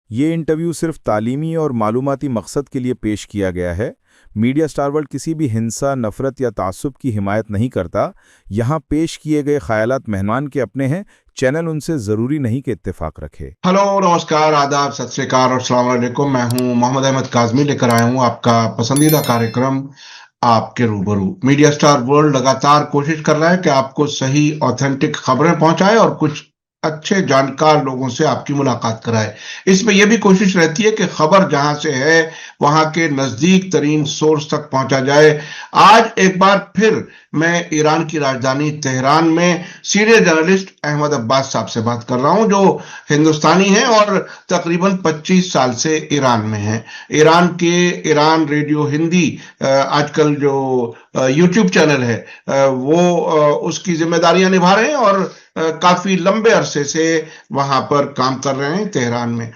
ये इंटरव्यू सिर्फ तालीमी और मालूमाती मकसद के लिए पेश किया गया है। मीडिया स्टार वर्ल्ड किसी भी हिंसा, नफरत या तासुब की हिमायत नहीं करता। यहाँ पेश किए गए ख्यालात मेहमान के अपने हैं। चैनल उनसे ज़रूरी नहीं कि इत्तेफाक रखे। हेलो, नमस्कार, आदाब, सत श्री अकाल और अस्सलाम वालेकुम। मैं हूं मोहम्मद अहमद काज़मी, लेकर आया हूं आपका पसंदीदा कार्यक्रम आपके रूबरू। मीडिया स्टार वर्ल्ड लगातार कोशिश कर रहा है कि आपको सही ऑथेंटिक खबरें पहुंचाए और कुछ अच्छे जानकार लोगों से आपकी मुलाकात कराए। इसमें यह भी कोशिश रहती है कि खबर जहां से है वहां के नजदीक तरीन सोर्स तक पहुंचा जाए। आज एक बार फिर मैं ईरान की राजधानी तेहरान में सीनियर जर्नलिस्ट अहमद अब्बास साहब से बात कर रहा हूं, जो हिंदुस्तानी हैं और तकरीबन 25 साल से ईरान में हैं। ईरान रेडियो हिंदी आजकल जो यूट्यूब चैनल है वो उसकी जिम्मेदारियां निभा रहे हैं और काफी लंबे अरसे से वहां पर काम कर रहे हैं तेहरान में।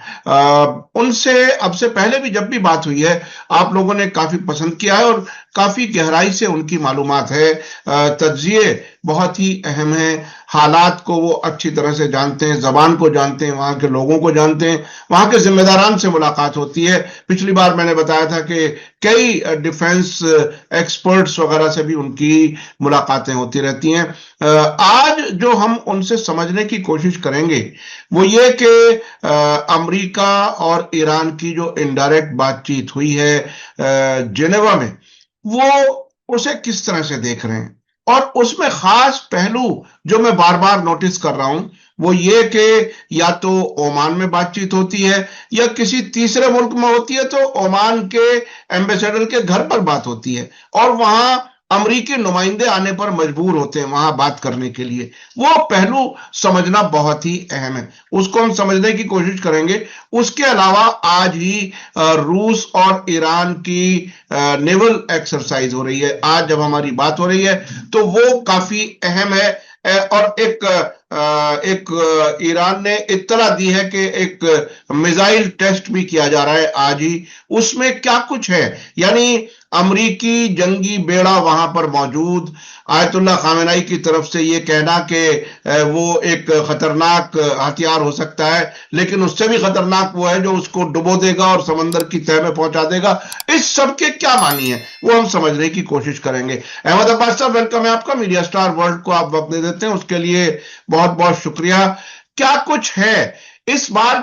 उनसे अब से पहले भी जब भी बात हुई है आप लोगों ने काफी पसंद किया है और काफी गहराई से उनकी मालूमात है। तज्जिए बहुत ही अहम है। हालात को वो अच्छी तरह से जानते हैं, जबान को जानते हैं, वहां के लोगों को जानते हैं, वहां के जिम्मेदारान से मुलाकात होती है। पिछली बार मैंने बताया था कि कई डिफेंस एक्सपर्ट्स वगैरह से भी उनकी मुलाकातें होती रहती हैं। आज जो हम उनसे समझने की कोशिश करेंगे वो ये कि अमेरिका और ईरान की जो इनडायरेक्ट बातचीत हुई है जेनेवा में, वो उसे किस तरह से देख रहे हैं। और उसमें खास पहलू जो मैं बार बार नोटिस कर रहा हूं वो ये कि या तो ओमान में बातचीत होती है या किसी तीसरे मुल्क में होती है, तो ओमान के एम्बेसडर के घर पर बात होती है और वहां अमरीकी नुमाइंदे आने पर मजबूर होते हैं वहां बात करने के लिए। वो पहलू समझना बहुत ही अहम है, उसको हम समझने की कोशिश करेंगे। उसके अलावा आज ही रूस और ईरान की नेवल एक्सरसाइज हो रही है। आज जब हमारी बात हो रही है तो वो काफी अहम है। और एक ईरान ने इत्तला दी है कि एक मिसाइल टेस्ट भी किया जा रहा है आज ही। उसमें क्या कुछ है, यानी अमरीकी जंगी बेड़ा वहां पर मौजूद, आयतुल्लाह खामेनेई की तरफ से यह कहना कि वो एक खतरनाक हथियार हो सकता है, लेकिन उससे भी खतरनाक वो है जो उसको डुबो देगा और समंदर की तह में पहुंचा देगा। इस सब के क्या मानी है वो हम समझने की कोशिश करेंगे। अहमद अब्बास साहब, वेलकम है आपका। मीडिया स्टार वर्ल्ड को आप वक्त दे देते हैं, उसके लिए बहुत बहुत शुक्रिया। क्या कुछ है इस बार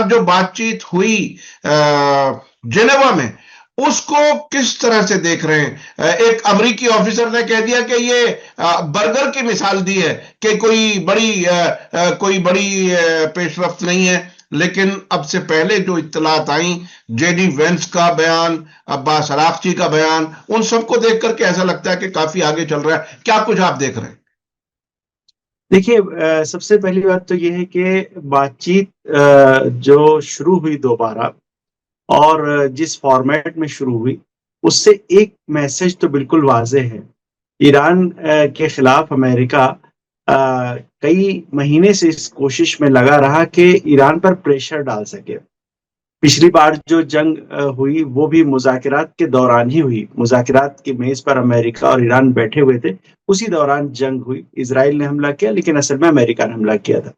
जो बातचीत हुई जेनेवा में, उसको किस तरह से देख रहे हैं। एक अमरीकी ऑफिसर ने कह दिया कि ये बर्गर की मिसाल दी है कि कोई बड़ी पेशरफ्त नहीं है, लेकिन अब से पहले जो इत्तलात आई, जेडी वेंस का बयान, अब्बास अरागची का बयान, उन सबको देख करके ऐसा लगता है कि काफी आगे चल रहा है। क्या कुछ आप देख रहे हैं? देखिए, सबसे पहली बात तो ये है कि बातचीत जो शुरू हुई दोबारा और जिस फॉर्मेट में शुरू हुई, उससे एक मैसेज तो बिल्कुल वाज़ेह है। ईरान के खिलाफ अमेरिका कई महीने से इस कोशिश में लगा रहा कि ईरान पर प्रेशर डाल सके। पिछली बार जो जंग हुई वो भी मुज़ाकिरात के दौरान ही हुई। मुज़ाकिरात की मेज़ पर अमेरिका और ईरान बैठे हुए थे, उसी दौरान जंग हुई। इजराइल ने हमला किया, लेकिन असल में अमेरिका ने हमला किया था।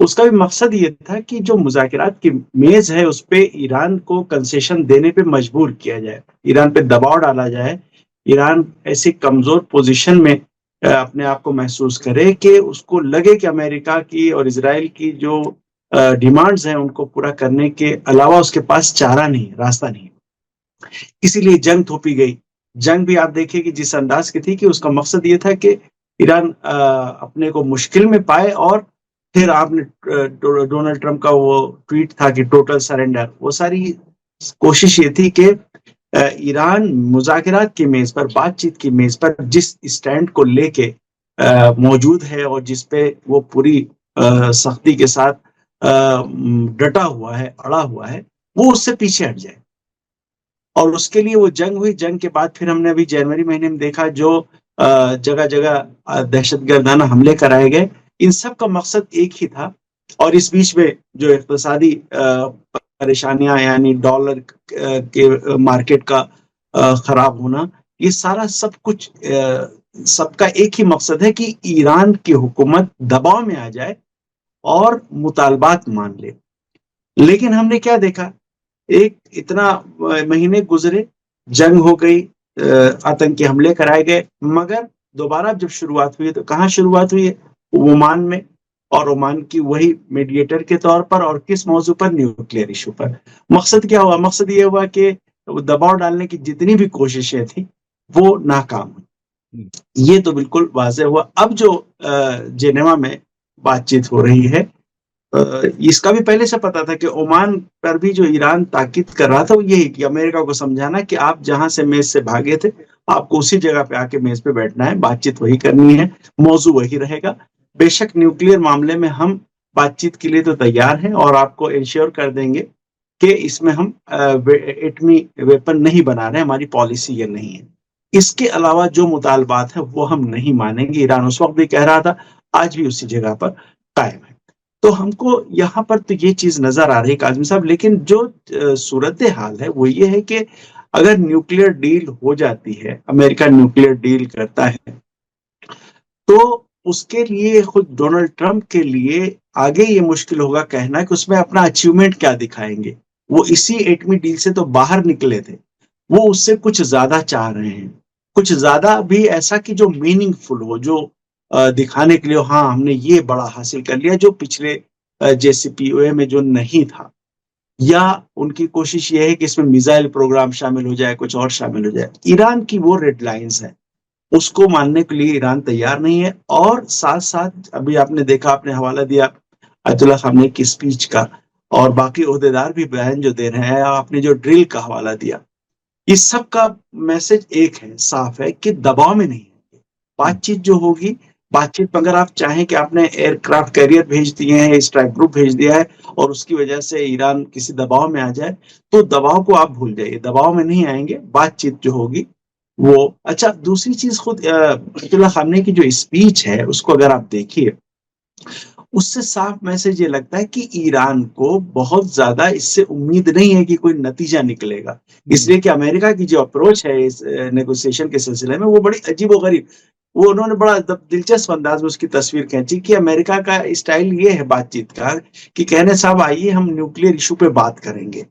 उसका भी मकसद ये था कि जो मुज़ाकिरात की मेज है उस पे ईरान को कंसेशन देने पे मजबूर किया जाए, ईरान पे दबाव डाला जाए। ईरान ऐसी कमजोर पोजीशन में अपने आप को महसूस करे कि उसको लगे कि अमेरिका की और इजराइल की जो डिमांड्स हैं उनको पूरा करने के अलावा उसके पास चारा नहीं, रास्ता नहीं। इसीलिए जंग थोपी गई। जंग भी आप देखिए कि जिस अंदाज की थी कि उसका मकसद ये था कि ईरान अपने को मुश्किल में पाए। और फिर आपने डोनाल्ड ट्रंप का वो ट्वीट था कि टोटल सरेंडर, वो सारी कोशिश ये थी कि ईरान मुज़ाकिरात की मेज पर, बातचीत की मेज पर जिस स्टैंड को लेके मौजूद है और जिस पे वो पूरी सख्ती के साथ डटा हुआ है, अड़ा हुआ है, वो उससे पीछे हट जाए। और उसके लिए वो जंग हुई। जंग के बाद फिर हमने अभी जनवरी महीने में देखा जो जगह जगह दहशतगर्दाना हमले कराए गए। इन सब का मकसद एक ही था। और इस बीच में जो इक़्तिसादी परेशानियां, यानी डॉलर के मार्केट का खराब होना, ये सारा सब कुछ सबका एक ही मकसद है कि ईरान की हुकूमत दबाव में आ जाए और मुतालबात मान ले। लेकिन हमने क्या देखा, एक इतना महीने गुजरे, जंग हो गई, आतंकी हमले कराए गए, मगर दोबारा जब शुरुआत हुई तो कहाँ शुरुआत हुई है? ओमान में, और ओमान की वही मीडिएटर के तौर पर, और किस मौजू पर? न्यूक्लियर इशू पर। मकसद क्या हुआ? मकसद ये हुआ कि दबाव डालने की जितनी भी कोशिशें थी वो नाकाम हुई। ये तो बिल्कुल वाज़ेह हुआ। अब जो जेनेवा में बातचीत हो रही है, इसका भी पहले से पता था कि ओमान पर भी जो ईरान ताकीद कर रहा था वो यही कि अमेरिका को समझाना कि आप जहां से मेज से भागे थे, आपको उसी जगह पे आके मेज पे बैठना है, बातचीत वही करनी है, मौजू वही रहेगा। बेशक न्यूक्लियर मामले में हम बातचीत के लिए तो तैयार हैं और आपको इंश्योर कर देंगे कि इसमें हम एटमी वेपन नहीं बना रहे, हमारी पॉलिसी ये नहीं है। इसके अलावा जो मुतालबात है वो हम नहीं मानेंगे। ईरान उस वक्त भी कह रहा था, आज भी उसी जगह पर कायम है। तो हमको यहाँ पर तो ये चीज नजर आ रही है काजिम साहब, लेकिन जो सूरत हाल है वो ये है कि अगर न्यूक्लियर डील हो जाती है, अमेरिका न्यूक्लियर डील करता है, तो उसके लिए खुद डोनाल्ड ट्रंप के लिए आगे ये मुश्किल होगा कहना कि उसमें अपना अचीवमेंट क्या दिखाएंगे। वो इसी एटमी डील से तो बाहर निकले थे, वो उससे कुछ ज्यादा चाह रहे हैं, कुछ ज्यादा भी ऐसा कि जो मीनिंगफुल हो, जो दिखाने के लिए हाँ हमने ये बड़ा हासिल कर लिया जो पिछले जेसीपीओए में जो नहीं था। या उनकी कोशिश ये है कि इसमें मिसाइल प्रोग्राम शामिल हो जाए, कुछ और शामिल हो जाए। ईरान की वो रेड लाइंस है, उसको मानने के लिए ईरान तैयार नहीं है। और साथ साथ अभी आपने देखा, आपने हवाला दिया अयतुल्लाह खामनेई की स्पीच का, और बाकी ओहदेदार भी बयान जो दे रहे हैं, आपने जो ड्रिल का हवाला दिया, इस सब का मैसेज एक है, साफ है कि दबाव में नहीं है। बातचीत जो होगी, बातचीत में अगर आप चाहें कि आपने एयरक्राफ्ट कैरियर भेज दिए हैं, स्ट्राइक ग्रुप भेज दिया है और उसकी वजह से ईरान किसी दबाव में आ जाए, तो दबाव को आप भूल जाइए, दबाव में नहीं आएंगे। बातचीत जो होगी वो अच्छा। दूसरी चीज, खुद अयतुल्लाह खामनेई की जो स्पीच है उसको अगर आप देखिए, उससे साफ मैसेज ये लगता है कि ईरान को बहुत ज्यादा इससे उम्मीद नहीं है कि कोई नतीजा निकलेगा। इसलिए कि अमेरिका की जो अप्रोच है इस नेगोशिएशन के सिलसिले में वो बड़ी अजीबोगरीब, वो उन्होंने बड़ा दिलचस्प अंदाज में उसकी तस्वीर खींची कि अमेरिका का स्टाइल ये है बातचीत का कि कहने साहब आइए हम न्यूक्लियर इशू पे बात करेंगे,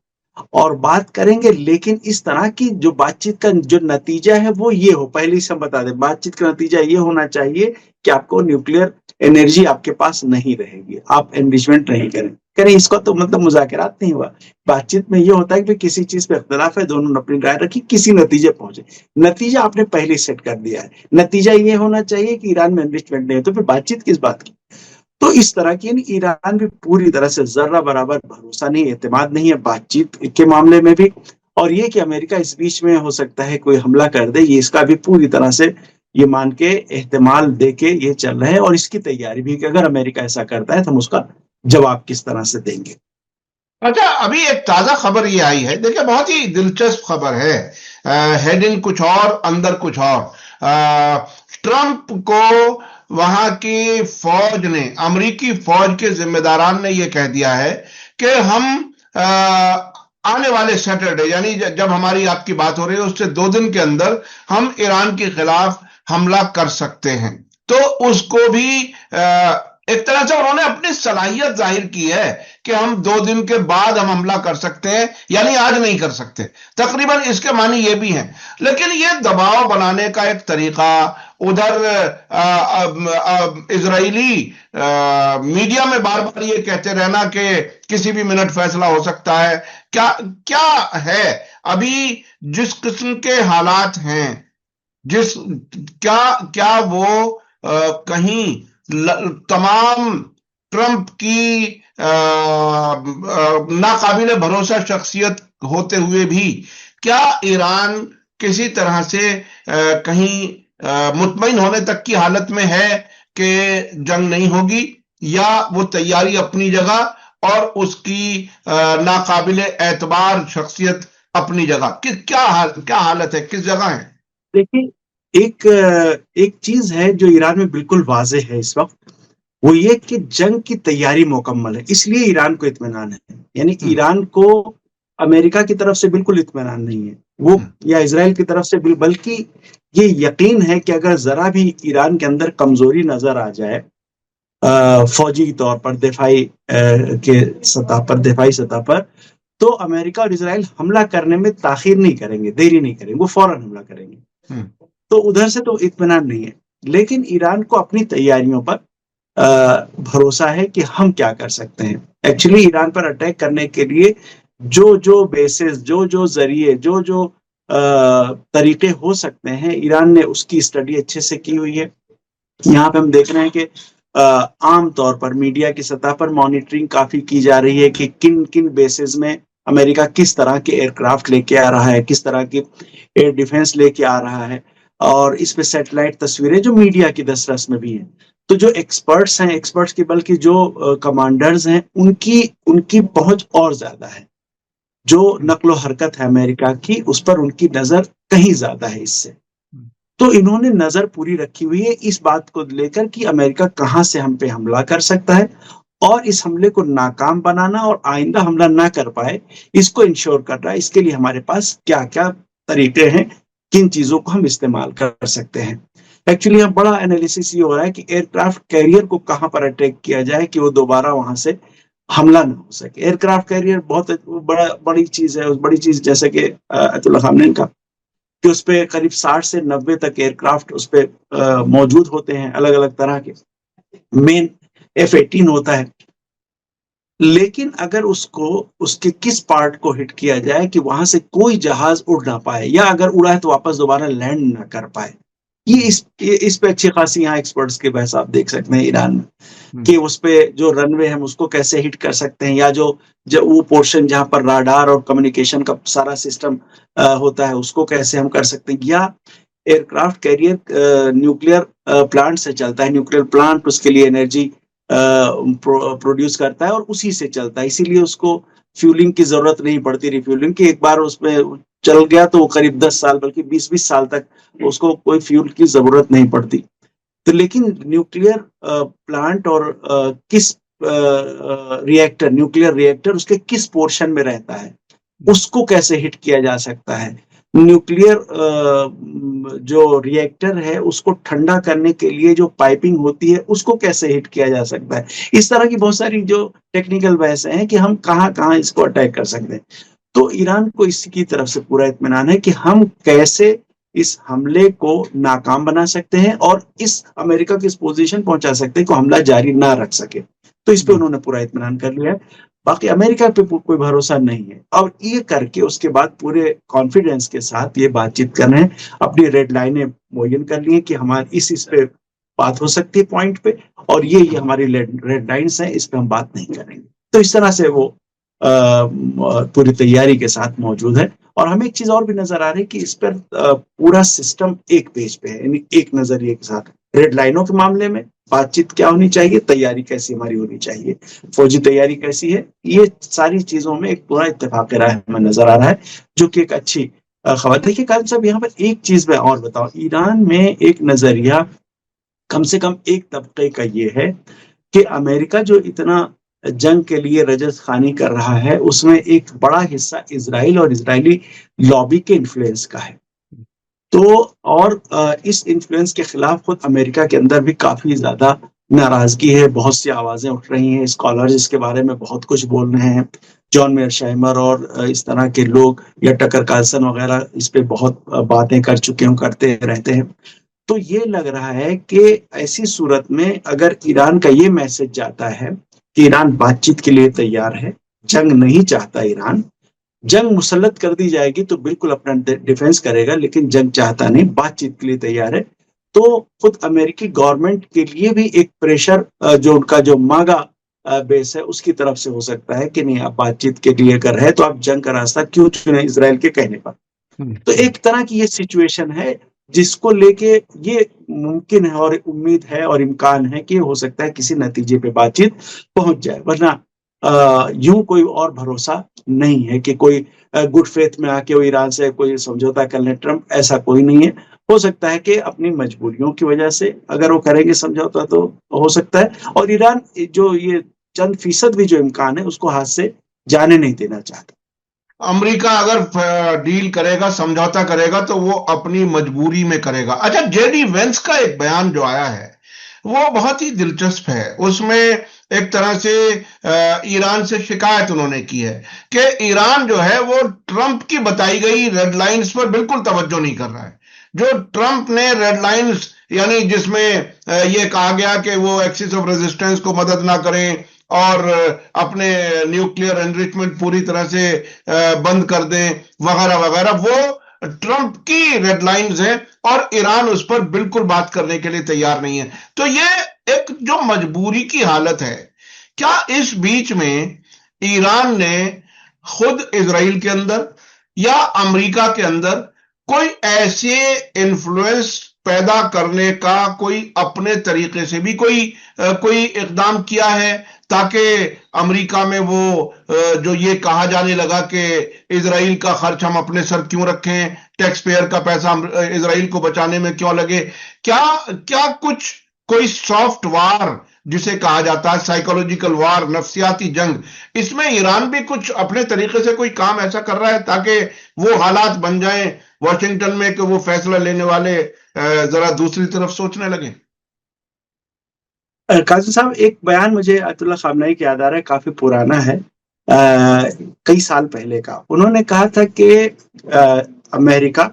और बात करेंगे लेकिन इस तरह की जो बातचीत का जो नतीजा है वो ये हो, पहले से हम बता दें, बातचीत का नतीजा ये होना चाहिए कि आपको न्यूक्लियर एनर्जी आपके पास नहीं रहेगी, आप एनरिचमेंट नहीं करें इसका तो मतलब मुज़ाकरात नहीं हुआ। बातचीत में ये होता है कि किसी चीज पे इख्तलाफ है, दोनों ने अपनी राय रखी, किसी नतीजे पहुंचे। नतीजा आपने पहले सेट कर दिया है, नतीजा ये होना चाहिए कि ईरान में एनरिचमेंट नहीं है, तो फिर बातचीत किस बात की? तो इस तरह की, यानी ईरान भी पूरी तरह से जर्रा बराबर भरोसा नहीं, एतमाद नहीं है बातचीत के मामले में भी। और ये कि अमेरिका इस बीच में हो सकता है कोई हमला कर दे, ये इसका भी पूरी तरह से ये मान के एहतमाल दे के ये चल रहे हैं, और इसकी तैयारी भी कि अगर अमेरिका ऐसा करता है तो हम उसका जवाब किस तरह से देंगे। अच्छा, अभी एक ताजा खबर ये आई है, देखिए बहुत ही दिलचस्प खबर है। हेडिंग कुछ और, अंदर कुछ और। ट्रंप को वहां की फौज ने, अमेरिकी फौज के जिम्मेदारान ने यह कह दिया है कि हम आने वाले सैटरडे, यानी जब हमारी आपकी बात हो रही है उससे 2 दिन के अंदर हम ईरान के खिलाफ हमला कर सकते हैं। तो उसको भी एक तरह से उन्होंने अपनी सलाहियत जाहिर की है कि हम 2 दिन के बाद हम हमला कर सकते हैं, यानी आज नहीं कर सकते। तकरीबन इसके मानी ये भी हैं। लेकिन ये दबाव बनाने का एक तरीका, उधर इजरायली मीडिया में बार बार ये कहते रहना कि किसी भी मिनट फैसला हो सकता है। क्या क्या है अभी जिस किस्म के हालात हैं, जिस क्या वो कहीं तमाम ट्रंप की नाकाबिले भरोसा शख्सियत होते हुए भी क्या ईरान किसी तरह से कहीं मुतमईन होने तक की हालत में है कि जंग नहीं होगी, या वो तैयारी अपनी जगह और उसकी नाकाबिले एतबार शख्सियत अपनी जगह? क्या हालत है, किस जगह है? देखिए, एक चीज है जो ईरान में बिल्कुल वाज़े है इस वक्त, वो ये कि जंग की तैयारी मुकम्मल है, इसलिए ईरान को इत्मीनान है। यानी ईरान को अमेरिका की तरफ से बिल्कुल इत्मीनान नहीं है वो, या इजराइल की तरफ से, बल्कि ये यकीन है कि अगर जरा भी ईरान के अंदर कमजोरी नजर आ जाए फौजी तौर पर दिफाई सतह पर, तो अमेरिका और इजराइल हमला करने में ताखीर नहीं करेंगे, देरी नहीं करेंगे, वो फौरन हमला करेंगे। तो उधर से तो इत्मीनान नहीं है, लेकिन ईरान को अपनी तैयारियों पर भरोसा है कि हम क्या कर सकते हैं। एक्चुअली ईरान पर अटैक करने के लिए जो जो बेसिस, जो जो जरिए, जो जो तरीके हो सकते हैं, ईरान ने उसकी स्टडी अच्छे से की हुई है। यहाँ पे हम देख रहे हैं कि आम तौर पर मीडिया की सतह पर मॉनिटरिंग काफी की जा रही है कि किन किन बेसिस में अमेरिका किस तरह के एयरक्राफ्ट लेके आ रहा है, किस तरह की एयर डिफेंस लेके आ रहा है, और इस पे सैटेलाइट तस्वीरें जो मीडिया की दस्तरस में भी हैं। तो जो एक्सपर्ट्स की बल्कि जो कमांडर्स हैं, उनकी उनकी पहुंच और ज्यादा है। जो नक्लो हरकत है अमेरिका की, उस पर उनकी नजर कहीं ज्यादा है इससे। तो इन्होंने नजर पूरी रखी हुई है इस बात को लेकर कि अमेरिका कहां से हम पे हमला कर सकता है, और इस हमले को नाकाम बनाना और आइंदा हमला ना कर पाए, इसको इंश्योर कर रहा है। इसके लिए हमारे पास क्या क्या तरीके हैं, किन चीजों को हम इस्तेमाल कर सकते हैं। एक्चुअली यहाँ बड़ा एनालिसिस ये हो रहा है कि एयरक्राफ्ट कैरियर को कहां पर अटैक किया जाए कि वो दोबारा वहां से हमला ना हो सके। एयरक्राफ्ट कैरियर बहुत बड़ी चीज है। बड़ी चीज जैसे कि अयतुल्ला खामनेई का कि उस पे करीब 60 से 90 तक एयरक्राफ्ट उस पे मौजूद होते हैं, अलग अलग तरह के। मेन F-18 होता है, लेकिन अगर उसको उसके किस पार्ट को हिट किया जाए कि वहां से कोई जहाज उड़ ना पाए, या अगर उड़ा है तो वापस दोबारा लैंड ना कर पाए, ये इस पे अच्छी खासी यहाँ एक्सपर्ट्स के बहस आप देख सकते हैं ईरान में, कि उस पे जो रनवे हम उसको कैसे हिट कर सकते हैं, या जो वो पोर्शन जहां पर राडार और कम्युनिकेशन का सारा सिस्टम होता है, उसको कैसे हम कर सकते हैं। या एयरक्राफ्ट कैरियर न्यूक्लियर प्लांट से चलता है, न्यूक्लियर प्लांट उसके लिए एनर्जी प्रोड्यूस करता है और उसी से चलता है, इसीलिए उसको फ्यूलिंग की जरूरत नहीं पड़ती, रिफ्यूलिंग की। एक बार उसमें चल गया तो वो करीब 10 साल बल्कि 20-20 साल तक उसको कोई फ्यूल की जरूरत नहीं पड़ती। तो लेकिन न्यूक्लियर प्लांट और किस न्यूक्लियर रिएक्टर उसके किस पोर्शन में रहता है, उसको कैसे हिट किया जा सकता है। न्यूक्लियर जो रिएक्टर है उसको ठंडा करने के लिए जो पाइपिंग होती है, उसको कैसे हिट किया जा सकता है। इस तरह की बहुत सारी जो टेक्निकल बहसें हैं कि हम कहाँ कहाँ इसको अटैक कर सकते हैं। तो ईरान को इसकी तरफ से पूरा इत्मीनान है कि हम कैसे इस हमले को नाकाम बना सकते हैं और इस अमेरिका की इस पोजीशन पहुंचा सकते हैं कि हमला जारी ना रख सके। तो इस पे उन्होंने पूरा इत्मीनान कर लिया है। बाकी अमेरिका पे कोई भरोसा नहीं है। और ये करके उसके बाद पूरे कॉन्फिडेंस के साथ ये बातचीत कर रहे हैं, अपनी रेड लाइनें मुय्यन कर ली है कि हमारी इस पे बात हो सकती है पॉइंट पे, और ये हमारी रेड लाइन्स हैं, इस पे हम बात नहीं करेंगे। तो इस तरह से वो पूरी तैयारी के साथ मौजूद है। और हमें एक चीज और भी नजर आ रही है कि इस पर पूरा सिस्टम एक पेज पे है, यानी एक नजरिए के साथ। रेड लाइनों के मामले में बातचीत क्या होनी चाहिए, तैयारी कैसी हमारी होनी चाहिए, फौजी तैयारी कैसी है, ये सारी चीजों में एक पूरा इत्तेफाक राय हमें नजर आ रहा है, जो कि एक अच्छी खबर। देखिए काजिम साहब, यहाँ पर एक चीज मैं और बताऊं, ईरान में एक नजरिया कम से कम एक तबके का ये है कि अमेरिका जो इतना जंग के लिए रजस खानी कर रहा है, उसमें एक बड़ा हिस्सा इजराइल और इजरायली लॉबी के इन्फ्लुएंस का है। तो और इस इन्फ्लुएंस के खिलाफ खुद अमेरिका के अंदर भी काफी ज्यादा नाराजगी है, बहुत सी आवाजें उठ रही हैं, स्कॉलर्स इसके बारे में बहुत कुछ बोल रहे हैं। जॉन मेयरशाइमर और इस तरह के लोग, या टकर कार्लसन वगैरह, इस पे बहुत बातें कर चुके हैं, करते रहते हैं। तो ये लग रहा है कि ऐसी सूरत में अगर ईरान का ये मैसेज जाता है कि ईरान बातचीत के लिए तैयार है, जंग नहीं चाहता ईरान, जंग मुसल्लत कर दी जाएगी तो बिल्कुल अपना डिफेंस करेगा, लेकिन जंग चाहता नहीं, बातचीत के लिए तैयार है, तो खुद अमेरिकी गवर्नमेंट के लिए भी एक प्रेशर जो उनका जो मागा बेस है उसकी तरफ से हो सकता है कि नहीं, आप बातचीत के लिए कर रहे हैं तो आप जंग का रास्ता क्यों चुने इसराइल के कहने पर। तो एक तरह की ये सिचुएशन है जिसको लेके ये मुमकिन है और उम्मीद है और इम्कान है कि हो सकता है किसी नतीजे पे बातचीत पहुंच जाए, वरना यूं कोई और भरोसा नहीं है कि कोई गुड फेथ में आके वो ईरान से कोई समझौता कर ले ट्रंप, ऐसा कोई नहीं है। हो सकता है कि अपनी मजबूरियों की वजह से अगर वो करेंगे समझौता तो हो सकता है, और ईरान जो ये चंद फीसद भी जो इम्कान है उसको हाथ से जाने नहीं देना चाहता। अमेरिका अगर डील करेगा, समझौता करेगा, तो वो अपनी मजबूरी में करेगा। अच्छा, जेडी वेंस का एक बयान जो आया है, वो बहुत ही दिलचस्प है। उसमें एक तरह से ईरान से शिकायत उन्होंने की है कि ईरान जो है वो ट्रंप की बताई गई रेड लाइंस पर बिल्कुल तवज्जो नहीं कर रहा है। जो ट्रंप ने रेड लाइंस, यानी जिसमें ये कहा गया कि वो एक्सिस ऑफ रेजिस्टेंस को मदद ना करें और अपने न्यूक्लियर एनरिचमेंट पूरी तरह से बंद कर दें वगैरह वगैरह, वो ट्रंप की रेड लाइंस है और ईरान उस पर बिल्कुल बात करने के लिए तैयार नहीं है। तो ये एक जो मजबूरी की हालत है, क्या इस बीच में ईरान ने खुद इजराइल के अंदर या अमेरिका के अंदर कोई ऐसे इन्फ्लुएंस पैदा करने का कोई अपने तरीके से भी कोई इकदाम किया है ताकि अमेरिका में वो जो ये कहा जाने लगा कि इजराइल का खर्च हम अपने सर क्यों रखें, टैक्स पेयर का पैसा इजराइल को बचाने में क्यों लगे? क्या क्या कुछ कोई सॉफ्ट वार जिसे कहा जाता है, साइकोलॉजिकल वार, नफ्सियाती जंग, इसमें ईरान भी कुछ अपने तरीके से कोई काम ऐसा कर रहा है ताकि वो हालात बन जाएं वॉशिंगटन में कि वो फैसला लेने वाले जरा दूसरी तरफ सोचने लगे? काजी साहब, एक बयान मुझे अयतुल्लाह खामनेई की याद आ रहा है, काफी पुराना है, कई साल पहले का। उन्होंने कहा था कि अमेरिका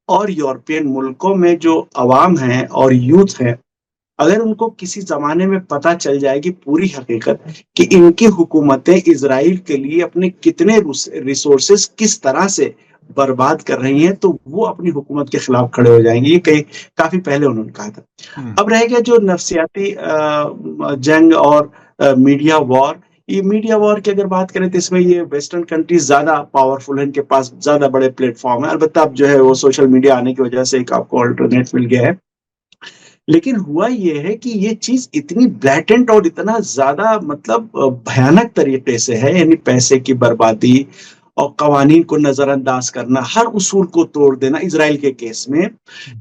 और यूरोपियन मुल्कों में जो अवाम हैं और यूथ हैं, अगर उनको किसी जमाने में पता चल जाएगी पूरी हकीकत कि इनकी हुकूमतें इजराइल के लिए अपने कितने रिसोर्सेस किस तरह से बर्बाद कर रही हैं, तो वो अपनी हुकूमत के खिलाफ खड़े हो जाएंगे। ये काफी पहले उन्होंने कहा था। अब रह गया जो नफ्सियाती जंग और मीडिया वॉर। ये मीडिया वॉर की अगर बात करें तो इसमें ये वेस्टर्न कंट्रीज ज्यादा पावरफुल है, इनके पास ज्यादा बड़े प्लेटफॉर्म है। अलबत्ता अब जो है वो सोशल मीडिया आने की वजह से एक आपको अल्टरनेट मिल गया है। लेकिन हुआ ये है कि ये चीज इतनी ब्लैटेंट और इतना ज्यादा मतलब भयानक तरीके से है, यानी पैसे की बर्बादी और कवानीन को नजरअंदाज करना, हर उसूल को तोड़ देना इजराइल के केस में,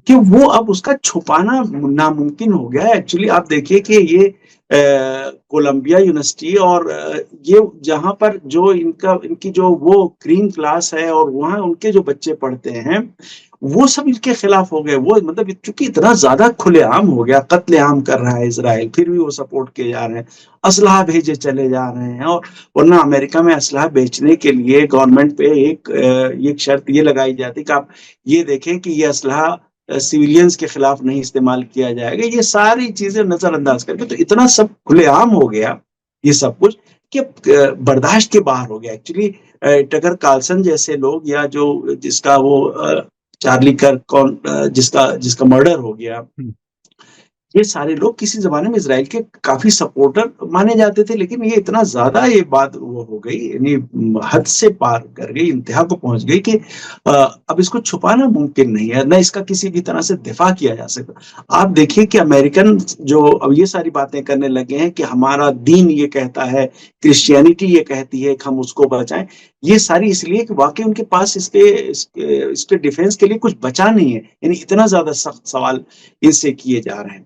कि वो अब उसका छुपाना नामुमकिन हो गया है। एक्चुअली आप देखिए कि ये कोलंबिया यूनिवर्सिटी और ये जहां पर जो इनकी जो वो क्रीम क्लास है और वहां उनके जो बच्चे पढ़ते हैं, वो सब इनके खिलाफ हो गए। वो मतलब चूंकि इतना ज्यादा खुलेआम हो गया, कत्लेआम कर रहा है इसराइल, फिर भी वो सपोर्ट किए जा रहे हैं, असलाह भेजे चले जा रहे हैं। और वरना अमेरिका में असलाह बेचने के लिए गवर्नमेंट पे एक शर्त ये लगाई जाती कि आप ये देखें कि ये असलाह सिविलियंस के खिलाफ नहीं इस्तेमाल किया जाएगा। ये सारी चीजें नजरअंदाज करके तो इतना सब खुलेआम हो गया ये सब कुछ कि बर्दाश्त के बाहर हो गया। एक्चुअली टकर कार्लसन जैसे लोग, या जो जिसका वो चार्ली कर्क जिसका मर्डर हो गया, ये सारे लोग किसी जमाने में इजराइल के काफी सपोर्टर माने जाते थे। लेकिन ये इतना ज्यादा ये बात वो हो गई, यानी हद से पार कर गई, इंतहा को पहुंच गई कि अब इसको छुपाना मुमकिन नहीं है, न इसका किसी भी तरह से दिफा किया जा सकता। आप देखिए कि अमेरिकन जो अब ये सारी बातें करने लगे हैं कि हमारा दीन ये कहता है, क्रिश्चियनिटी ये कहती है कि हम उसको बचाएं, ये सारी इसलिए कि वाकई उनके पास इसके डिफेंस के लिए कुछ बचा नहीं है। यानी इतना ज्यादा सख्त सवाल इनसे किए जा रहे हैं।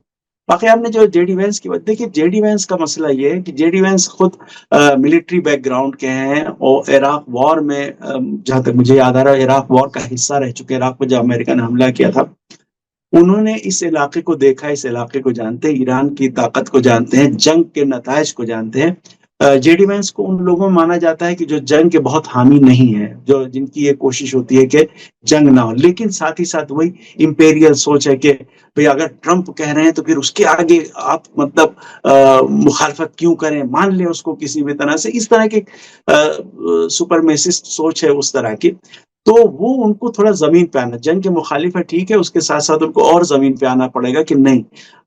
बाकी आपने जो जेडी वैंस की बात देखिए, जेडी वैंस का मसला ये है कि जेडी वैंस खुद मिलिट्री बैकग्राउंड के हैं और इराक वॉर में जहां तक मुझे याद आ रहा है इराक वॉर का हिस्सा रह चुके हैं। इराक पर जब अमेरिका ने हमला किया था, उन्होंने इस इलाके को देखा, इस इलाके को जानते हैं, ईरान की ताकत को जानते हैं, जंग के नतायज को जानते हैं। जेडी वैंस को उन लोगों में माना जाता है कि जो जंग के बहुत हामी नहीं है, जो जिनकी ये कोशिश होती है कि जंग ना हो, लेकिन साथ ही साथ वही इंपेरियल सोच है कि भाई अगर ट्रंप कह रहे हैं तो फिर उसके आगे आप मतलब मुखालफत क्यों करें, मान लें उसको किसी भी तरह से। इस तरह की सुपरमेसिस्ट सोच है उस तरह की। तो वो उनको थोड़ा जमीन पे आना, जंग के मुखालिफ है ठीक है, उसके साथ साथ उनको और जमीन पे आना पड़ेगा कि नहीं,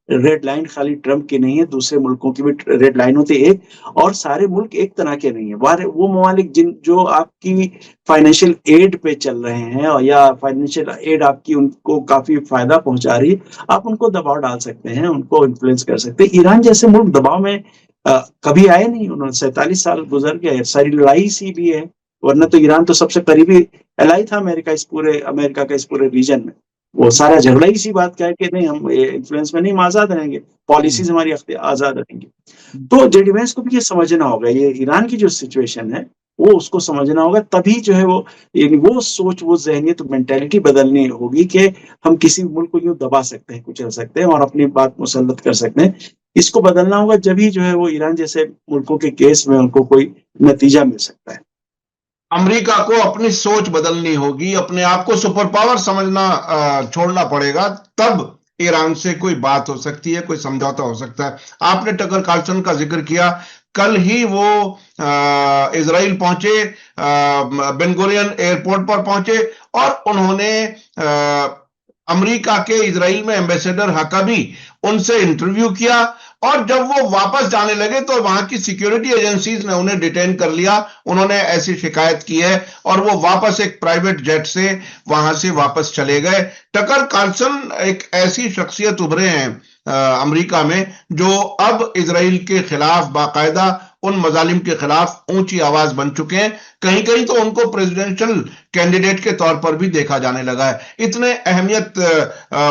रेड लाइन खाली ट्रंप की नहीं है, दूसरे मुल्कों की भी रेड लाइन होती है, और सारे मुल्क एक तरह के नहीं है। वो ममालिक जो आपकी फाइनेंशियल एड पे चल रहे हैं या फाइनेंशियल एड आपकी उनको काफी फायदा पहुंचा रही है, आप उनको दबाव डाल सकते हैं, उनको इन्फ्लुएंस कर सकते हैं। ईरान जैसे मुल्क दबाव में कभी आए नहीं, उन्होंने 47 साल गुजर गए, सारी लड़ाई सी भी है। वरना तो ईरान तो सबसे करीबी एलाई था अमेरिका का इस पूरे रीजन में। वो सारा झगड़ा इसी बात का है कि नहीं, हम इन्फ्लुएंस में नहीं, हम आजाद रहेंगे, पॉलिसीज हमारी आजाद रहेंगी। तो जेडी वैंस को भी ये समझना होगा, ये ईरान की जो सिचुएशन है वो उसको समझना होगा, तभी जो है वो यानी वो सोच, वो ज़हनियत, मेंटालिटी बदलनी होगी कि हम किसी मुल्क को यूँ दबा सकते हैं, कुचल सकते हैं और अपनी बात मुसल्लत कर सकते हैं। इसको बदलना होगा, जभी जो है वो ईरान जैसे मुल्कों के केस में उनको कोई नतीजा मिल सकता है। अमेरिका को अपनी सोच बदलनी होगी, अपने आप को सुपर पावर समझना छोड़ना पड़ेगा, तब ईरान से कोई बात हो सकती है, कोई समझौता हो सकता है। आपने टकर कार्लसन का जिक्र किया, कल ही वो इजराइल पहुंचे, बेन गुरियन एयरपोर्ट पर पहुंचे और उन्होंने अमेरिका के इजराइल में एम्बेसडर हकाबी उनसे इंटरव्यू किया, और जब वो वापस जाने लगे तो वहां की सिक्योरिटी एजेंसीज ने उन्हें डिटेन कर लिया। उन्होंने ऐसी शिकायत की है और वो वापस एक प्राइवेट जेट से वहां से वापस चले गए। टकर कार्लसन एक ऐसी शख्सियत उभरे हैं अमेरिका में, जो अब इजराइल के खिलाफ बाकायदा उन मजालिम के खिलाफ ऊंची आवाज बन चुके हैं। कहीं कहीं तो उनको प्रेसिडेंशियल कैंडिडेट के तौर पर भी देखा जाने लगा है, इतने अहमियत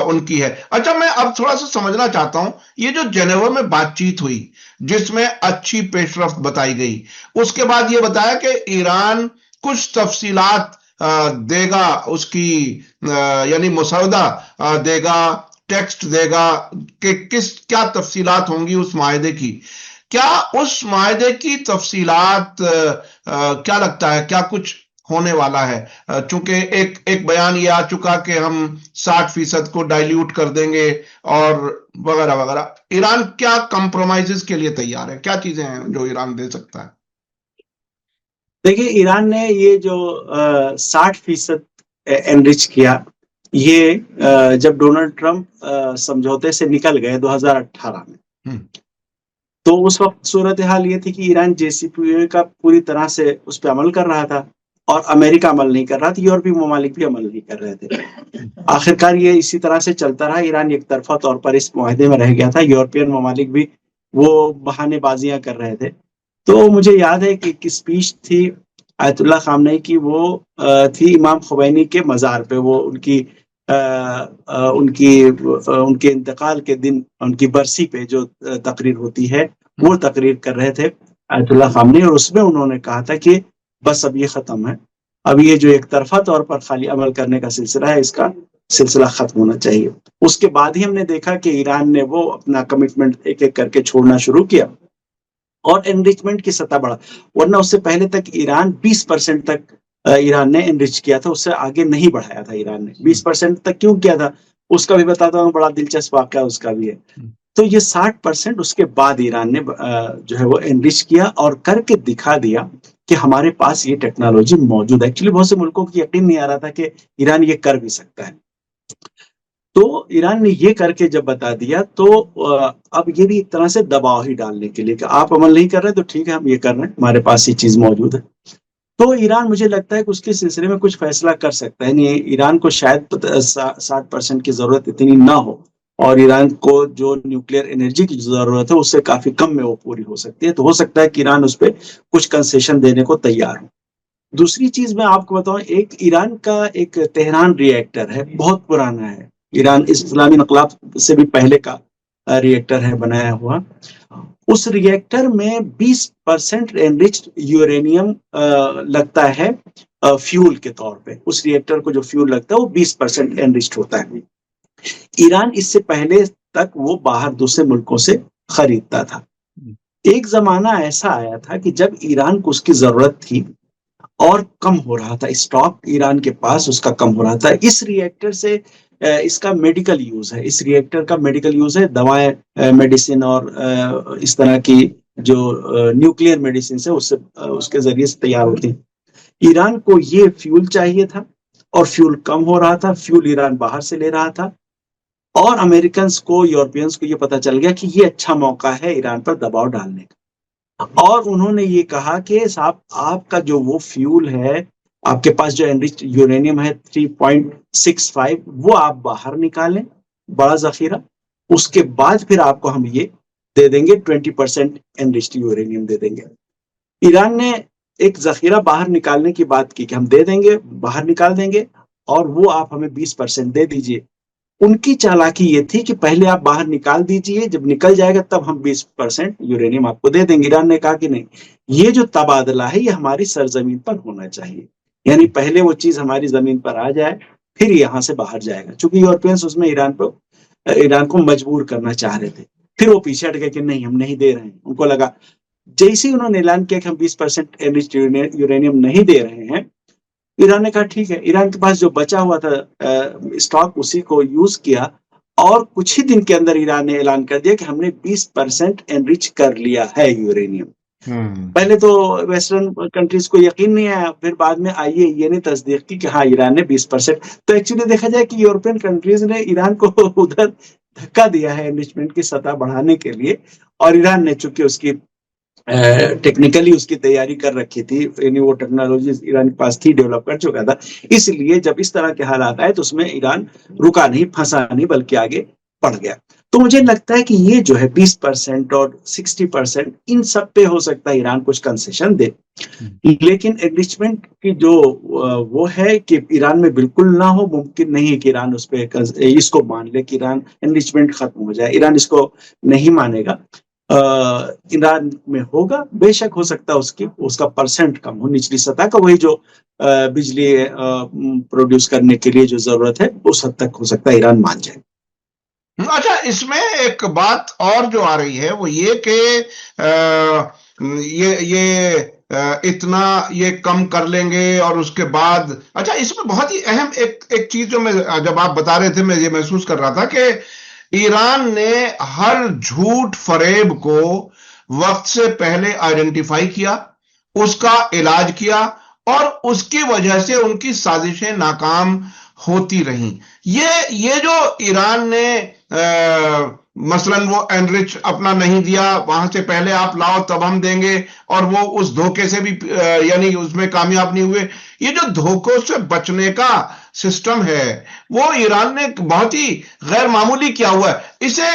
उनकी है। अच्छा, मैं अब थोड़ा सा समझना चाहता हूं, ये जो जेनेवा में बातचीत हुई जिसमें अच्छी पेशरफ्त बताई गई, उसके बाद ये बताया कि ईरान कुछ तफसीलात देगा, उसकी यानी मसौदा देगा, टेक्स्ट देगा कि क्या तफसीलात होंगी उस माहदे की। क्या उस माहदे की तफसीलात क्या लगता है, क्या कुछ होने वाला है? चूंकि एक बयान ये आ चुका कि हम 60% को डाइल्यूट कर देंगे और वगैरह वगैरह। ईरान क्या कंप्रोमाइजेस के लिए तैयार है? क्या चीजें हैं जो ईरान दे सकता है? देखिए, ईरान ने ये जो 60% एनरिच किया, ये जब डोनाल्ड ट्रंप समझौते से निकल गए 2018 में, तो उस वक्त सूरत हाल ये थी कि ईरान जेसीपीओए का पूरी तरह से उस पर अमल कर रहा था और अमेरिका अमल नहीं कर रहा था, यूरोपीय ममालिक भी अमल नहीं कर रहे थे। आखिरकार ये इसी तरह से चलता रहा, ईरान एक तरफा तौर पर इस मुआहदे में रह गया था, यूरोपियन ममालिक भी वो बहानेबाजियां कर रहे थे। तो मुझे याद है कि एक स्पीच थी आयतुल्लाह खामनेई की, वो थी इमाम खुमैनी के मज़ार पे, वो उनके इंतकाल के दिन उनकी बरसी पे जो तकरीर होती है, वो तकरीर कर रहे थे आयतुल्लाह खामनेई, और उसमें उन्होंने कहा था कि बस अब ये खत्म है, अब ये जो एक तरफा तौर पर खाली अमल करने का सिलसिला है, इसका सिलसिला खत्म होना चाहिए। उसके बाद ही हमने देखा कि ईरान ने वो अपना कमिटमेंट एक एक करके छोड़ना शुरू किया और एनरिचमेंट की सतह बढ़ा, वरना उससे पहले तक ईरान 20% तक ईरान ने एनरिच किया था, उससे आगे नहीं बढ़ाया था ईरान ने। 20% तक क्यों किया था उसका भी बताता हूँ, बड़ा दिलचस्प वाकया उसका भी है। तो ये 60% उसके बाद ईरान ने जो है वो एनरिच किया और करके दिखा दिया कि हमारे पास ये टेक्नोलॉजी मौजूद है। एक्चुअली बहुत से मुल्कों को यकीन नहीं आ रहा था कि ईरान ये कर भी सकता है। तो ईरान ने ये करके जब बता दिया, तो अब ये भी एक तरह से दबाव ही डालने के लिए कि आप अमल नहीं कर रहे तो ठीक है, हम ये कर रहे हैं, हमारे पास ये चीज मौजूद है। तो ईरान, मुझे लगता है कि उसके सिलसिले में कुछ फैसला कर सकता है। नहीं, ईरान को शायद 60% की जरूरत इतनी ना हो और ईरान को जो न्यूक्लियर एनर्जी की जरूरत है उससे काफी कम में वो पूरी हो सकती है। तो हो सकता है कि ईरान उस पर कुछ कंसेशन देने को तैयार हो। दूसरी चीज मैं आपको बताऊं, एक ईरान का एक तेहरान रिएक्टर है, बहुत पुराना है, ईरान इस्लामी इनकलाब से भी पहले का रिएक्टर है बनाया हुआ। उस रिएक्टर में 20% एनरिच्ड यूरेनियम लगता है फ्यूल के तौर पे। उस रिएक्टर को जो फ्यूल लगता है वो 20% एनरिच्ड होता है। ईरान इससे पहले तक वो बाहर दूसरे मुल्कों से खरीदता था। एक जमाना ऐसा आया था कि जब ईरान को उसकी जरूरत थी और कम हो रहा था, स्टॉक ईरान के पास उसका कम हो रहा था। इस रिएक्टर से इसका मेडिकल यूज है, इस रिएक्टर का मेडिकल यूज है, दवाएं, मेडिसिन और इस तरह की जो न्यूक्लियर मेडिसिन है उससे उसके जरिए से तैयार होती है। ईरान को ये फ्यूल चाहिए था और फ्यूल कम हो रहा था, फ्यूल ईरान बाहर से ले रहा था और अमेरिकन को, यूरोपियंस को ये पता चल गया कि ये अच्छा मौका है ईरान पर दबाव डालने का, और उन्होंने ये कहा कि साहब, आपका जो वो फ्यूल है, आपके पास जो एनरिच्ड यूरेनियम है 3.65, वो आप बाहर निकालें, बड़ा जखीरा, उसके बाद फिर आपको हम ये दे देंगे, 20% एनरिच्ड यूरेनियम दे देंगे। ईरान ने एक जखीरा बाहर निकालने की बात की कि हम दे देंगे, बाहर निकाल देंगे और वो आप हमें 20% दे दीजिए। उनकी चालाकी ये थी कि पहले आप बाहर निकाल दीजिए, जब निकल जाएगा तब हम 20% यूरेनियम आपको दे देंगे। ईरान ने कहा कि नहीं, ये जो तबादला है ये हमारी सरजमीन पर होना चाहिए, यानी पहले वो चीज हमारी जमीन पर आ जाए, फिर यहाँ से बाहर जाएगा। चूंकि यूरोपियंस उसमें ईरान को मजबूर करना चाह रहे थे। फिर वो पीछे हट गए कि नहीं, हम नहीं दे रहे हैं। उनको लगा, जैसे ही उन्होंने ऐलान किया कि हम 20% एनरिच्ड यूरेनियम नहीं दे रहे हैं, ईरान ने कहा ठीक है। ईरान के पास जो बचा हुआ था स्टॉक, उसी को यूज किया, और कुछ ही दिन के अंदर ईरान ने ऐलान कर दिया कि हमने 20% एनरिच कर लिया है यूरेनियम। पहले तो वेस्टर्न कंट्रीज को यकीन नहीं आया, फिर बाद में आईएईए ने तस्दीक की कि हाँ, ईरान ने 20%। तो एक्चुअली देखा जाए कि यूरोपियन कंट्रीज ने ईरान को उधर धक्का दिया है एनरिचमेंट की सतह बढ़ाने के लिए, और ईरान ने चूंकि उसकी टेक्निकली उसकी तैयारी कर रखी थी, यानी वो टेक्नोलॉजी ईरान के पास थी, डेवलप कर चुका था, इसलिए जब इस तरह के हालात आए तो उसमें ईरान रुका नहीं, फंसा नहीं, बल्कि आगे बढ़ गया। तो मुझे लगता है कि ये जो है 20% और 60%, इन सब पे हो सकता है ईरान कुछ कंसेशन दे, लेकिन एनरिचमेंट की जो वो है कि ईरान में बिल्कुल ना हो, मुमकिन नहीं है कि ईरान उस पे इसको मान ले कि ईरान एनरिचमेंट खत्म हो जाए। ईरान इसको नहीं मानेगा। ईरान में होगा, बेशक हो सकता है उसका परसेंट कम हो, निचली सतह का, वही जो बिजली प्रोड्यूस करने के लिए जो जरूरत है, उस हद तक हो सकता है ईरान मान जाए। अच्छा, इसमें एक बात और जो आ रही है वो ये कि इतना ये कम कर लेंगे और उसके बाद, अच्छा, इसमें बहुत ही अहम एक चीज जो मैं जब आप बता रहे थे मैं ये महसूस कर रहा था कि ईरान ने हर झूठ फरेब को वक्त से पहले आइडेंटिफाई किया, उसका इलाज किया, और उसकी वजह से उनकी साजिशें नाकाम होती रहीं। ये जो ईरान ने मसलन वो एनरिच अपना नहीं दिया, वहां से पहले आप लाओ तब हम देंगे, और वो उस धोखे से भी यानी उसमें कामयाब नहीं हुए। ये जो धोखों से बचने का सिस्टम है वो ईरान ने बहुत ही गैर मामूली किया हुआ है। इसे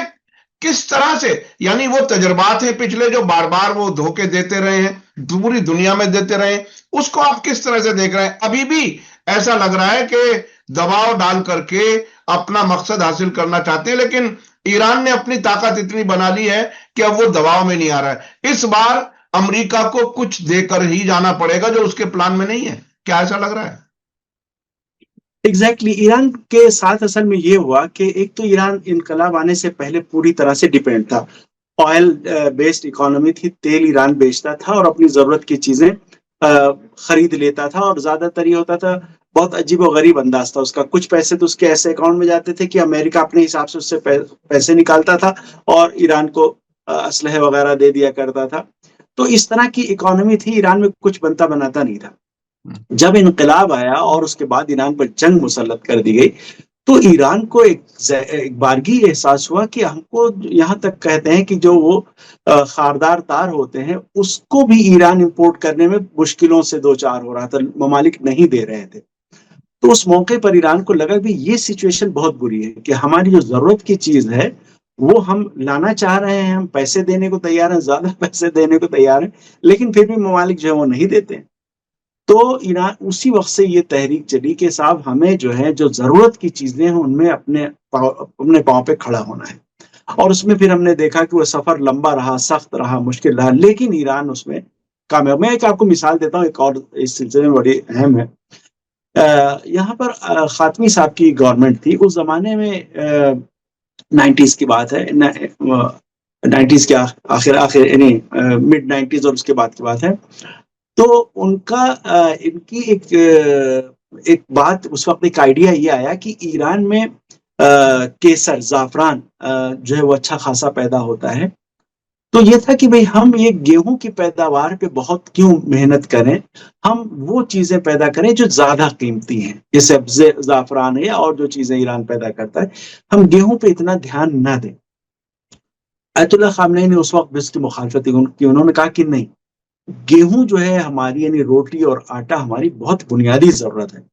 किस तरह से, यानी वो तजर्बात हैं पिछले जो बार बार वो धोखे देते रहे हैं, पूरी दुनिया में देते रहे, उसको आप किस तरह से देख रहे हैं? अभी भी ऐसा लग रहा है कि दबाव डाल करके अपना मकसद हासिल करना चाहते हैं, लेकिन ईरान ने अपनी ताकत इतनी बना ली है कि अब वो दबाव में नहीं आ रहा है। इस बार अमेरिका को कुछ देकर ही जाना पड़ेगा जो उसके प्लान में नहीं है। क्या ऐसा लग रहा है? एग्जैक्टली ईरान के साथ असल में ये हुआ कि एक तो ईरान इनकलाब आने से पहले पूरी तरह से डिपेंड था, ऑयल बेस्ड इकोनॉमी थी, तेल ईरान बेचता था और अपनी जरूरत की चीजें खरीद लेता था, और ज्यादातर ये होता था, बहुत अजीब और गरीब अंदाज था उसका। कुछ पैसे तो उसके ऐसे अकाउंट में जाते थे कि अमेरिका अपने हिसाब से उससे पैसे निकालता था और ईरान को असलहे वगैरह दे दिया करता था। तो इस तरह की इकोनॉमी थी, ईरान में कुछ बनता बनाता नहीं था। जब इनकलाब आया और उसके बाद ईरान पर जंग मुसल्लत कर दी गई, तो ईरान को एक बारगी एहसास हुआ कि हमको, यहाँ तक कहते हैं कि जो वो खारदार तार होते हैं उसको भी ईरान इंपोर्ट करने में मुश्किलों से दो चार हो रहा था, ममालिक नहीं दे रहे थे। तो उस मौके पर ईरान को लगा कि ये सिचुएशन बहुत बुरी है कि हमारी जो जरूरत की चीज है वो हम लाना चाह रहे हैं, हम पैसे देने को तैयार हैं, ज्यादा पैसे देने को तैयार हैं, लेकिन फिर भी ममालिक जो है वो नहीं देते हैं। तो ईरान, उसी वक्त से ये तहरीक चली कि साहब हमें जो है, जो जरूरत की चीजें हैं उनमें अपने पांव पे खड़ा होना है। और उसमें फिर हमने देखा कि वो सफर लंबा रहा, सख्त रहा, मुश्किल रहा, लेकिन ईरान उसमें कामयाब। मैं एक आपको मिसाल देता हूँ, एक और इस सिलसिले में बड़ी अहम है। यहाँ पर खातमी साहब की गवर्नमेंट थी उस जमाने में, 90s की बात है, 90s के आखिर यानी मिड 90s और उसके बाद की बात है। तो उनका इनकी एक बात, उस वक्त एक आइडिया ये आया कि ईरान में केसर, जाफरान जो है वो अच्छा खासा पैदा होता है। तो ये था कि भाई हम ये गेहूं की पैदावार पे बहुत क्यों मेहनत करें, हम वो चीजें पैदा करें जो ज्यादा कीमती हैं, जैसे जाफरान है या और जो चीजें ईरान पैदा करता है, हम गेहूं पे इतना ध्यान ना दें। अयतुल्लाह खामनेई ने उस वक्त भी उसकी मुखालफत की, उन्होंने कहा कि नहीं, गेहूं जो है हमारी, यानी रोटी और आटा हमारी बहुत बुनियादी जरूरत है,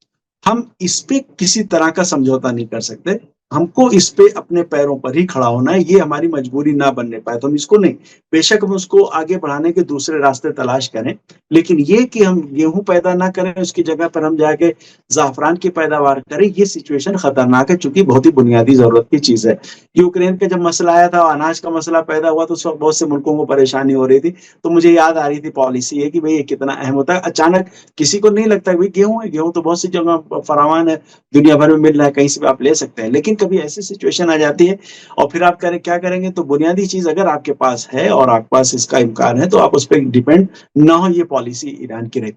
हम इस पे किसी तरह का समझौता नहीं कर सकते, हमको इस पे अपने पैरों पर ही खड़ा होना है, ये हमारी मजबूरी ना बनने पाए तो हम इसको नहीं, बेशक हम उसको आगे बढ़ाने के दूसरे रास्ते तलाश करें, लेकिन ये कि हम गेहूं पैदा ना करें उसकी जगह पर हम जाके ज़ाफ़रान की पैदावार करें, ये सिचुएशन खतरनाक है, चूंकि बहुत ही बुनियादी जरूरत की चीज है। यूक्रेन का जब मसला आया था, अनाज का मसला पैदा हुआ तो उस वक्त बहुत से मुल्कों को परेशानी हो रही थी, तो मुझे याद आ रही थी पॉलिसी है कि भाई ये कितना अहम होता है। अचानक किसी को नहीं लगता भाई गेहूं है, गेहूं तो बहुत सी जगह फरावान है, दुनिया भर में मिल रहा है, कहीं से भी आप ले सकते हैं, लेकिन कभी ऐसी सिचुएशन आ जाती है और फिर आप करें क्या करेंगे? तो बुनियादी चीज अगर आपके पास है और आपके पास इसका इम्कान है तो आप उस पर डिपेंड ना हो, ये पॉलिसी ईरान की रही।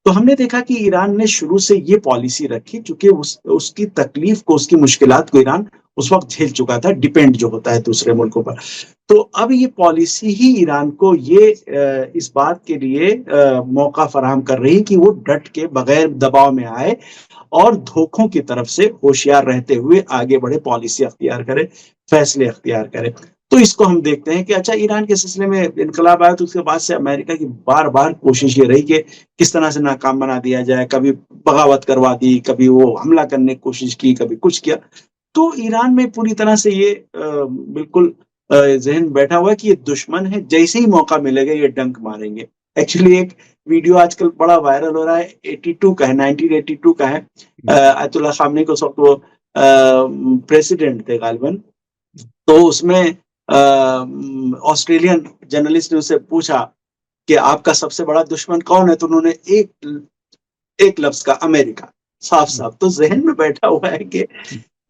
तो हमने देखा कि ईरान ने शुरू से ये पॉलिसी रखी, चूंकि उसकी तकलीफ को, उसकी मुश्किलात को ईरान उस वक्त झेल चुका था, डिपेंड जो होता है दूसरे मुल्कों पर। तो अब ये पॉलिसी ही ईरान को ये इस बात के लिए मौका फराहम कर रही कि वो डट के बगैर दबाव में आए और धोखों की तरफ से होशियार रहते हुए आगे बढ़े, पॉलिसी अख्तियार करे, फैसले अख्तियार करे। तो इसको हम देखते हैं कि अच्छा, ईरान के सिलसिले में इनकलाब आया तो उसके बाद से अमेरिका की बार बार कोशिश ये रही कि किस तरह से नाकाम बना दिया जाए, कभी बगावत करवा दी, कभी वो हमला करने की कोशिश की, कभी कुछ किया। तो ईरान में पूरी तरह से ये बिल्कुल जहन बैठा हुआ है कि ये दुश्मन है, जैसे ही मौका मिलेगा ये डंक मारेंगे। एक्चुअली एक वीडियो आजकल बड़ा वायरल हो रहा है, 82 का है, 1982 का है। अयतुल्लाह खामनी को उस वक्त वो प्रेसिडेंट थे गालिबन, तो उसमें ऑस्ट्रेलियन जर्नलिस्ट ने उससे पूछा कि आपका सबसे बड़ा दुश्मन कौन है, तो उन्होंने एक लफ्ज का अमेरिका, साफ साफ। तो जहन में बैठा हुआ है कि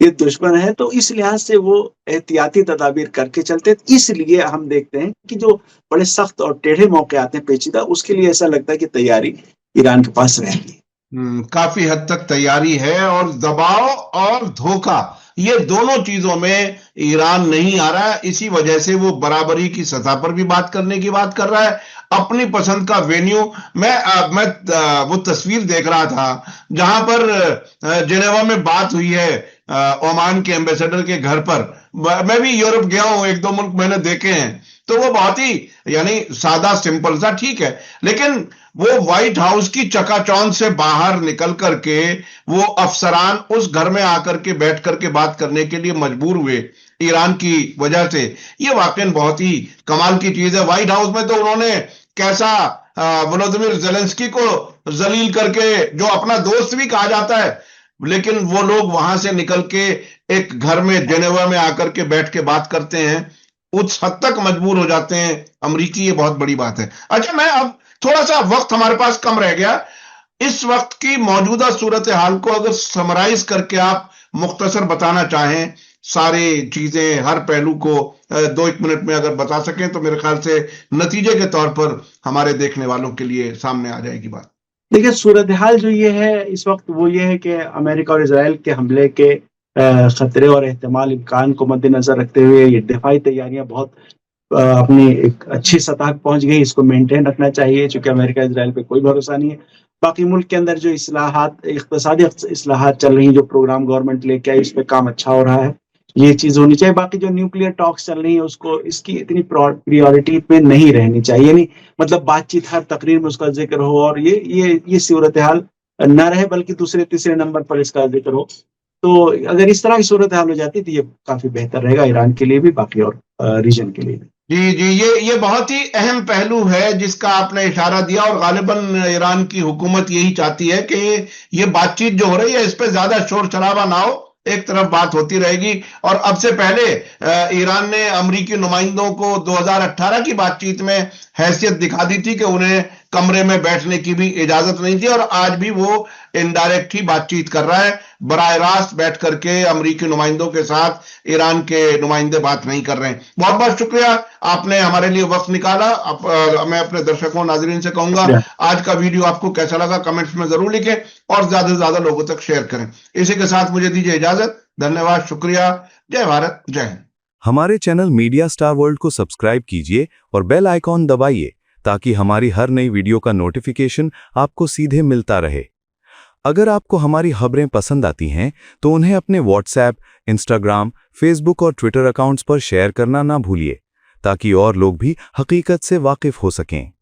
ये दुश्मन है, तो इस लिहाज से वो एहतियाती तदाबीर करके चलते। इसलिए हम देखते हैं कि जो बड़े सख्त और टेढ़े मौके आते हैं पेचीदा, उसके लिए ऐसा लगता है कि तैयारी ईरान के पास रहेगी। काफी हद तक तैयारी है, और दबाव और धोखा, ये दोनों चीजों में ईरान नहीं आ रहा है। इसी वजह से वो बराबरी की सतह पर भी बात करने की बात कर रहा है, अपनी पसंद का वेन्यू। मैं वो तस्वीर देख रहा था जहां पर जिनेवा में बात हुई है ओमान के एम्बेसडर के घर पर। मैं भी यूरोप गया हूं, एक दो मुल्क मैंने देखे हैं, तो वो बहुत ही यानी सादा सिंपल सा, ठीक है, लेकिन वो व्हाइट हाउस की चकाचौंध से बाहर निकल करके वो अफसरान उस घर में आकर के बैठ करके बात करने के लिए मजबूर हुए ईरान की वजह से। ये वाकई बहुत ही कमाल की चीज है। व्हाइट हाउस में तो उन्होंने कैसा वोलोदिमीर जेलेंस्की को जलील करके, जो अपना दोस्त भी कहा जाता है, लेकिन वो लोग वहां से निकल के एक घर में जेनेवा में आकर के बैठ के बात करते हैं, उस हद तक मजबूर हो जाते हैं अमरीकी। ये बहुत बड़ी बात है। अच्छा, मैं अब थोड़ा सा वक्त हमारे पास कम रह गया, इस वक्त की मौजूदा सूरत हाल को अगर समराइज करके आप मुख्तसर बताना चाहें, सारी चीजें, हर पहलू को 2-1 मिनट में अगर बता सकें, तो मेरे ख्याल से नतीजे के तौर पर हमारे देखने वालों के लिए सामने आ जाएगी बात। देखिए, सूरत हाल जो ये है इस वक्त, वो ये है कि अमेरिका और इजराइल के हमले के खतरे और एहतमाल इम्कान को मद्देनजर रखते हुए ये दिफाई तैयारियां बहुत अपनी एक अच्छी सतह पहुंच गई। इसको मेंटेन रखना चाहिए, चूंकि अमेरिका इजराइल पे कोई भरोसा नहीं है। बाकी मुल्क के अंदर जो इस्लाहात, इक़्तिसादी इस्लाहात चल रही हैं, जो प्रोग्राम गवर्नमेंट लेके आई, उस पर काम अच्छा हो रहा है, ये चीज होनी चाहिए। बाकी जो न्यूक्लियर टॉक्स चल रही है, उसको इसकी इतनी प्रायोरिटी पे नहीं रहनी चाहिए, नहीं मतलब बातचीत हर तकरीर में उसका जिक्र हो और ये सूरत हाल न रहे, बल्कि दूसरे तीसरे नंबर पर इसका जिक्र हो। तो अगर इस तरह की सूरत हाल हो जाती तो ये काफी बेहतर रहेगा ईरान के लिए भी, बाकी और रीजन के लिए भी। जी, ये बहुत ही अहम पहलू है जिसका आपने इशारा दिया, और गालिबन ईरान की हुकूमत यही चाहती है कि ये बातचीत जो हो रही है इस पे ज्यादा शोर शराबा ना हो, एक तरफ बात होती रहेगी। और अब से पहले ईरान ने अमरीकी नुमाइंदों को 2018 की बातचीत में हैसियत दिखा दी थी कि उन्हें कमरे में बैठने की भी इजाजत नहीं थी, और आज भी वो इनडायरेक्ट ही बातचीत कर रहा है, बराह रास्त बैठ करके अमरीकी नुमाइंदों के साथ ईरान के नुमाइंदे बात नहीं कर रहे हैं। बहुत बहुत शुक्रिया, आपने हमारे लिए वक्त निकाला। मैं अपने दर्शकों नाजरीन से कहूंगा, आज का वीडियो आपको कैसा लगा कमेंट्स में जरूर लिखें और ज्यादा से ज्यादा लोगों तक शेयर करें। इसी के साथ मुझे दीजिए इजाजत। धन्यवाद, शुक्रिया, जय भारत, जय हिंद। हमारे चैनल मीडिया स्टार वर्ल्ड को सब्सक्राइब कीजिए और बेल आइकॉन दबाइए ताकि हमारी हर नई वीडियो का नोटिफिकेशन आपको सीधे मिलता रहे। अगर आपको हमारी खबरें पसंद आती हैं तो उन्हें अपने व्हाट्सएप, इंस्टाग्राम, फेसबुक और ट्विटर अकाउंट्स पर शेयर करना ना भूलिए ताकि और लोग भी हकीकत से वाकिफ हो सकें।